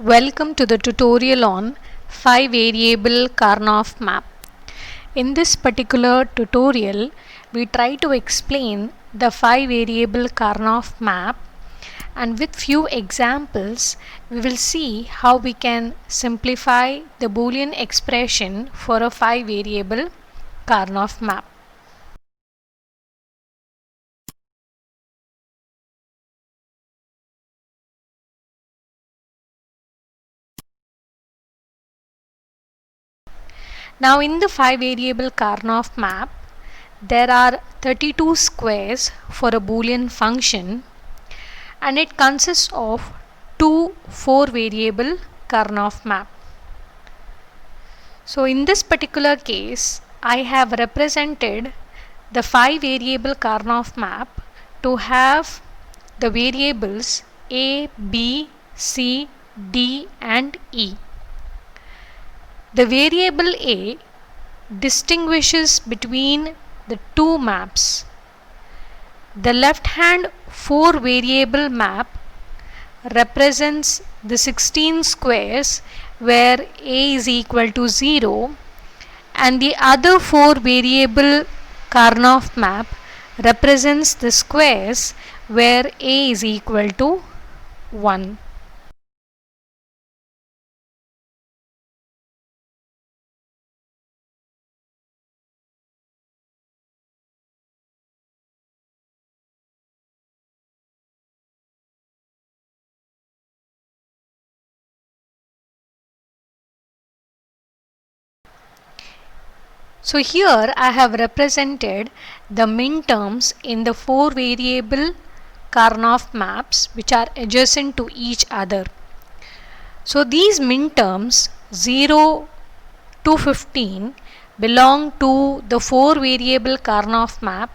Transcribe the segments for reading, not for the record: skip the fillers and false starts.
Welcome to the tutorial on 5 variable Karnaugh map. In this particular tutorial, we try to explain the 5 variable Karnaugh map, and with few examples we will see how we can simplify the Boolean expression for a 5 variable Karnaugh map. Now in the 5 variable Karnaugh map, there are 32 squares for a Boolean function, and it consists of two 4 variable Karnaugh map. So in this particular case, I have represented the 5 variable Karnaugh map to have the variables A, B, C, D and E. The variable A distinguishes between the two maps. The left hand 4 variable map represents the 16 squares where A is equal to 0, and the other 4 variable Karnaugh map represents the squares where A is equal to 1. So here I have represented the minterms in the 4 variable Karnaugh maps which are adjacent to each other. So these minterms 0 to 15 belong to the 4 variable Karnaugh map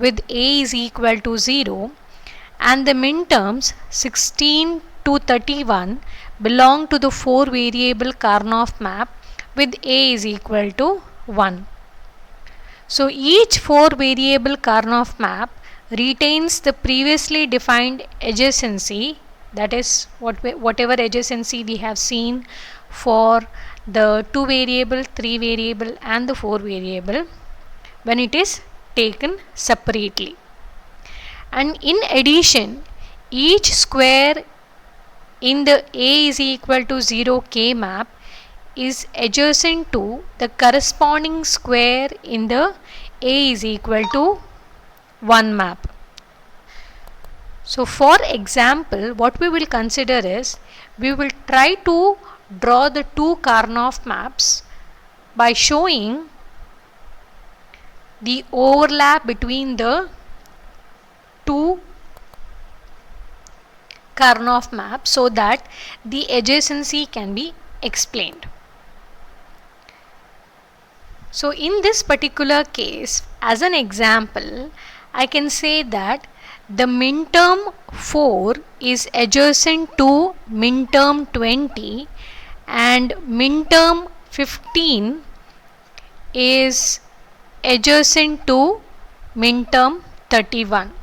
with A is equal to 0, and the minterms 16 to 31 belong to the 4 variable Karnaugh map with A is equal to 1. So each 4 variable Karnaugh map retains the previously defined adjacency, that is whatever adjacency we have seen for the 2 variable, 3 variable and the 4 variable when it is taken separately. And in addition, each square in the A is equal to 0 K map is adjacent to the corresponding square in the A is equal to 1 map. So for example, what we will consider is, we will try to draw the two Karnaugh maps by showing the overlap between the two Karnaugh maps so that the adjacency can be explained. So in this particular case, as an example, I can say that the minterm 4 is adjacent to minterm 20 and minterm 15 is adjacent to minterm 31.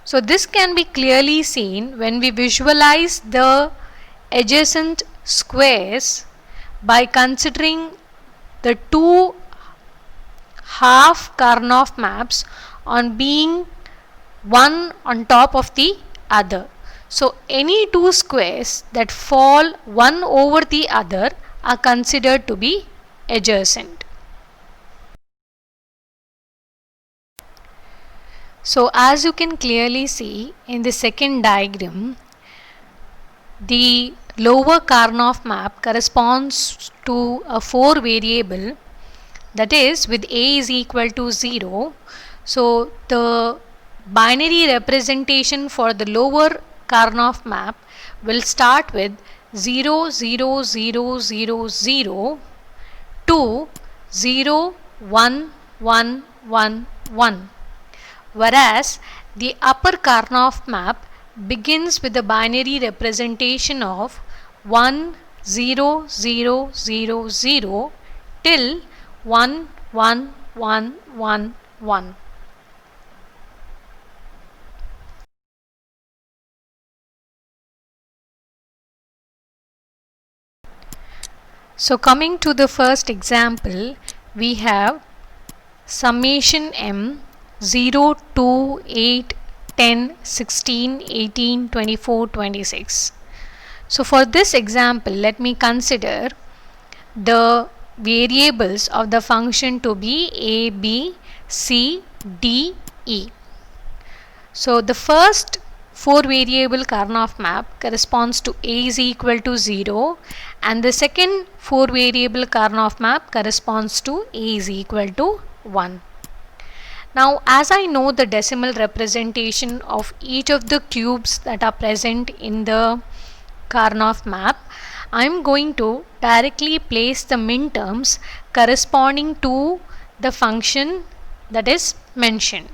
So this can be clearly seen when we visualize the adjacent squares by considering the two half Karnaugh maps on being one on top of the other. So any two squares that fall one over the other are considered to be adjacent. So as you can clearly see in the second diagram, the lower Karnaugh map corresponds to a 4 variable, that is with A is equal to 0. So the binary representation for the lower Karnaugh map will start with 0 0 0 0 0 to 0 1 1 1 1. Whereas the upper Karnaugh map begins with the binary representation of 1 0 0 0 0 till 1 1 1 1 1. So coming to the first example, we have summation m 0 2 8 10 16 18 24 26. So for this example, let me consider the variables of the function to be a, b, c, d, e. So the first 4 variable Karnaugh map corresponds to a is equal to 0, and the second 4 variable Karnaugh map corresponds to a is equal to 1. Now, as I know the decimal representation of each of the cubes that are present in the Karnaugh map, I am going to directly place the minterms corresponding to the function that is mentioned.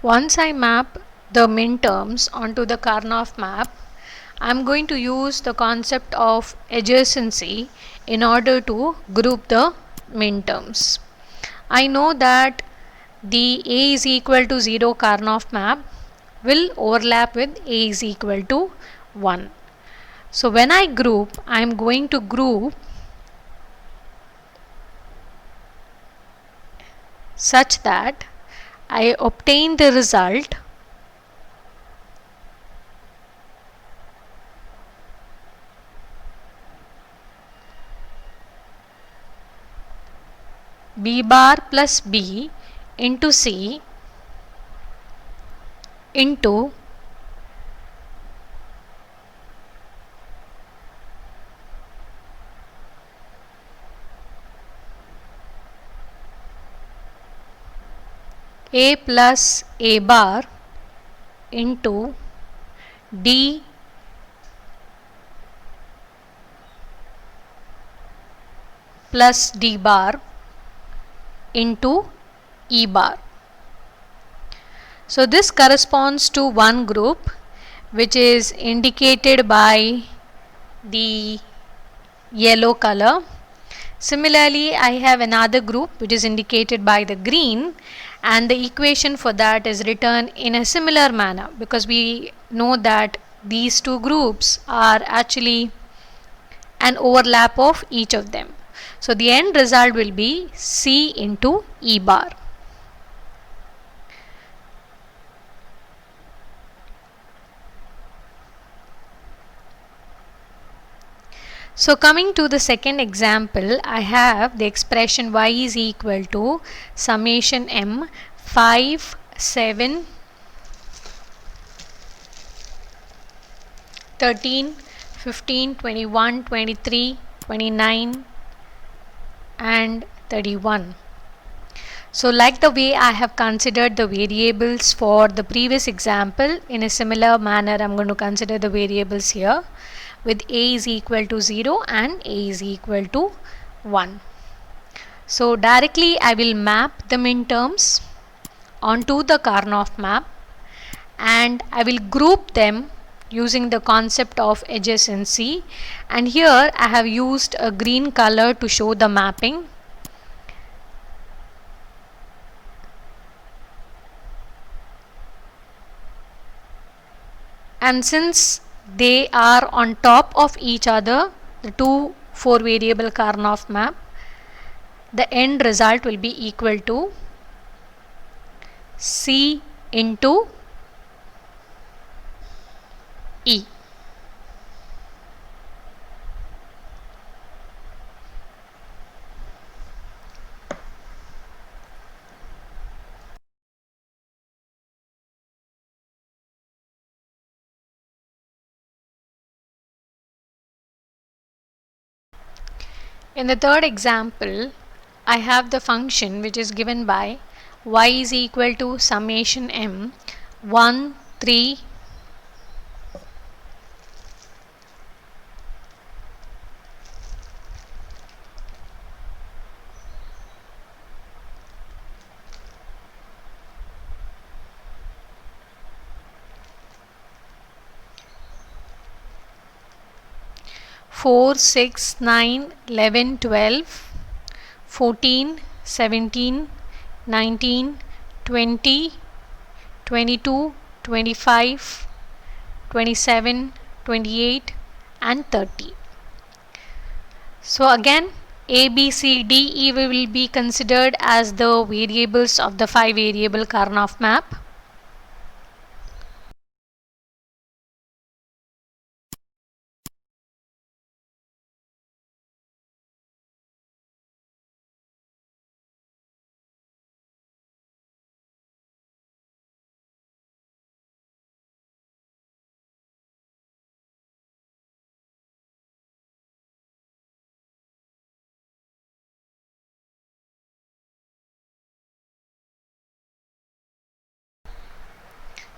Once I map the minterms onto the Karnaugh map, I am going to use the concept of adjacency in order to group the minterms. I know that the a is equal to 0 Karnaugh map will overlap with a is equal to 1. So when I group, I am going to group such that I obtain the result b bar plus b into c into a plus a bar into d plus d bar into e bar. So this corresponds to one group which is indicated by the yellow color. Similarly, I have another group which is indicated by the green, and the equation for that is written in a similar manner because we know that these two groups are actually an overlap of each of them. So the end result will be C into E bar. So coming to the second example, I have the expression y is equal to summation m 5, 7, 13, 15, 21, 23, 29 and 31. So like the way I have considered the variables for the previous example, in a similar manner I am going to consider the variables here with a is equal to 0 and a is equal to 1. So directly I will map the minterms onto the Karnaugh map and I will group them using the concept of adjacency, and here I have used a green color to show the mapping. And since they are on top of each other, the two 4 variable Karnaugh map, the end result will be equal to C into E. In the third example, I have the function which is given by y is equal to summation m 1 3 4 6 9 11 12 14 17 19 20 22 25 27 28 and 30. So again A, B, C, D, E will be considered as the variables of the 5 variable Karnaugh map.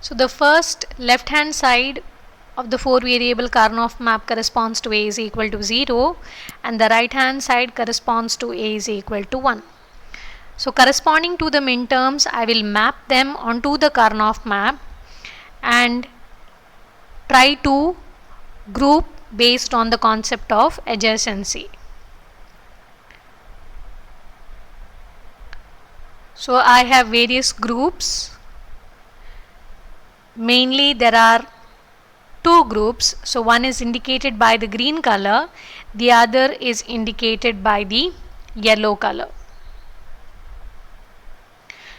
So the first left hand side of the 4 variable Karnaugh map corresponds to A is equal to 0 and the right hand side corresponds to A is equal to 1. So corresponding to the minterms, I will map them onto the Karnaugh map and try to group based on the concept of adjacency. So I have various groups. Mainly there are two groups. So one is indicated by the green color, the other is indicated by the yellow color.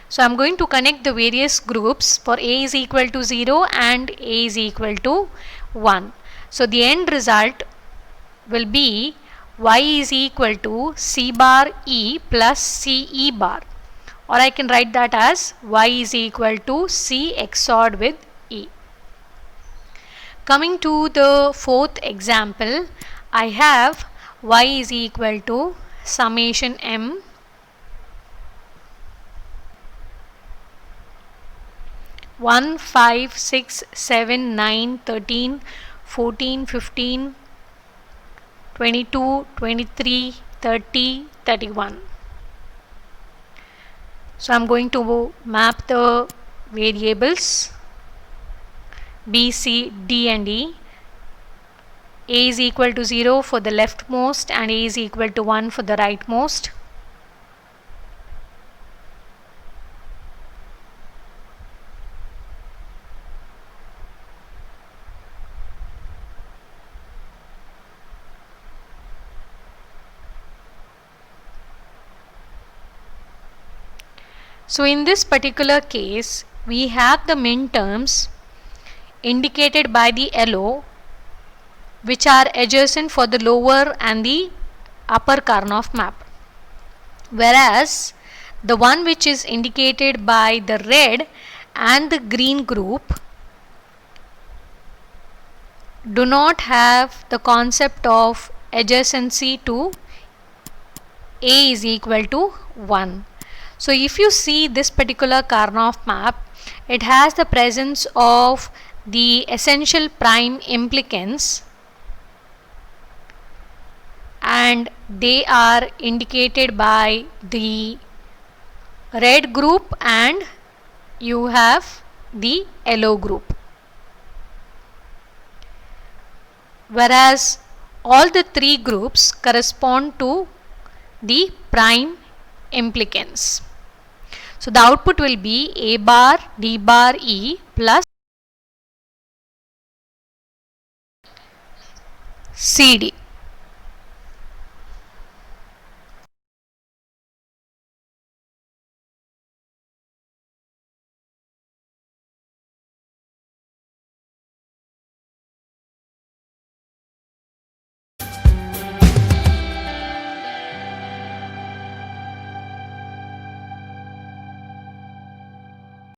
So I am going to connect the various groups for A is equal to 0 and A is equal to 1. So the end result will be y is equal to C bar E plus C E bar, or I can write that as y is equal to C XORed with E. Coming to the fourth example, I have y is equal to summation m 1 5 6 7 9 13 14 15 22 23 30 31. So I am going to map the variables B, C, D and E. A is equal to 0 for the leftmost and A is equal to 1 for the rightmost. So in this particular case, we have the minterms indicated by the yellow, which are adjacent for the lower and the upper Karnaugh map, whereas the one which is indicated by the red and the green group do not have the concept of adjacency to A is equal to 1. So if you see this particular Karnaugh map, it has the presence of the essential prime implicants and they are indicated by the red group and you have the yellow group, whereas all the three groups correspond to the prime implicants. So the output will be A bar D bar E plus CD.